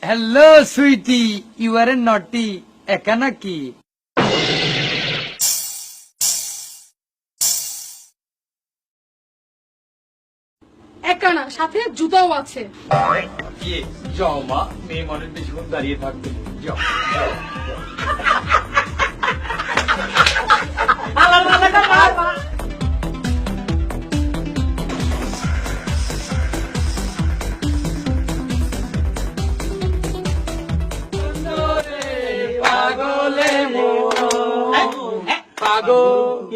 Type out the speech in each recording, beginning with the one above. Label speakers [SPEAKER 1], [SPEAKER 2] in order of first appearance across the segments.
[SPEAKER 1] Hello Sweety, you আর এ নটি, একা নাকি?
[SPEAKER 2] একা না, সাথে জুতাও আছে।
[SPEAKER 1] যাও মা, মেয়ে মানুষ বেশিক্ষণ দাঁড়িয়ে থাকবে না। যাও পাগলে পাগল।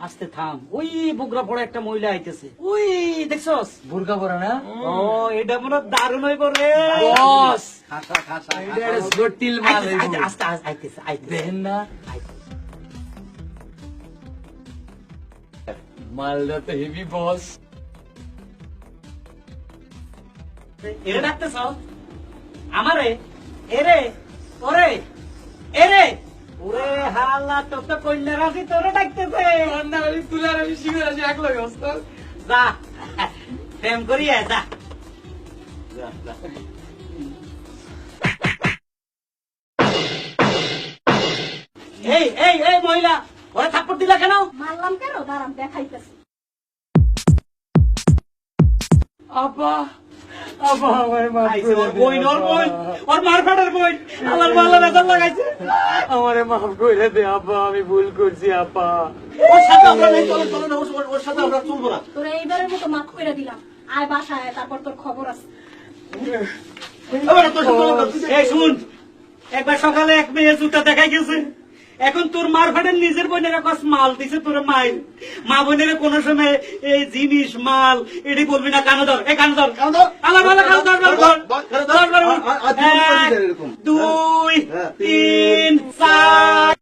[SPEAKER 3] আস্তে থাম, ওই বুকরা পড়ে একটা মহিলা আইতেছে, ওই দেখছস?
[SPEAKER 1] বুরকা পরা না
[SPEAKER 3] ও এটা মনে হয় দারুণ হইব রে
[SPEAKER 1] বস।
[SPEAKER 3] খাসা খাসা
[SPEAKER 1] এটা জটিল মাল হইবো।
[SPEAKER 3] আস্তে আস্তে আইতেছে আইতেছে
[SPEAKER 1] দেখেন না মালটা তো হেভি বস।
[SPEAKER 3] এরে ডাকতেছ আমারে? এরে ওরে এরে ওরে হালা তো তো কইলা রাজি তোরে ডাকতেছে।
[SPEAKER 1] তুলার আমি শিখে আছি এক লগে ওস্তাদ।
[SPEAKER 3] যা প্রেম করি যা যা, যা। এই এই এই মহিলা, ওরে থাপ্পড় দিলা কেন?
[SPEAKER 2] মারলাম কেন? দাঁড়ান দেখাইতেছি।
[SPEAKER 1] আপা আপা আমার মাফ
[SPEAKER 3] আইছে
[SPEAKER 1] করে
[SPEAKER 3] ওর
[SPEAKER 1] দে,
[SPEAKER 3] বইন, ওর
[SPEAKER 1] আপা।
[SPEAKER 3] বইন, ওর মারফাটের বইন, আমার ভালো বেজার লাগাইছে।
[SPEAKER 1] আমারে মাফ করে দে আপা, আমি ভুল করছি আপা।
[SPEAKER 3] ওর সাথে আমরা নেই, চলো চলো না, ওর সাথে আমরা চলবো না।
[SPEAKER 2] তোর এইবারের মতো মাফ করে দিলাম। আয় বাসায় আয়, তারপর তোর খবর আছে।
[SPEAKER 3] এবার তোর সাথে এই শুন, একবার সকালে এক মেয়ে জুতা দেখাই গেছে, এখন তোর মারফাটের নিজের বোনের কাছে মাল দিছে তোর মাইল। মা বোনের কোন সময় এই জিনিস মাল এটি বলবি না। কানো ধর, এই কানো ধর, আলা ভালো কানো ধর, ধর, ধর, ধর, ধর, ধর। 1 2 3 4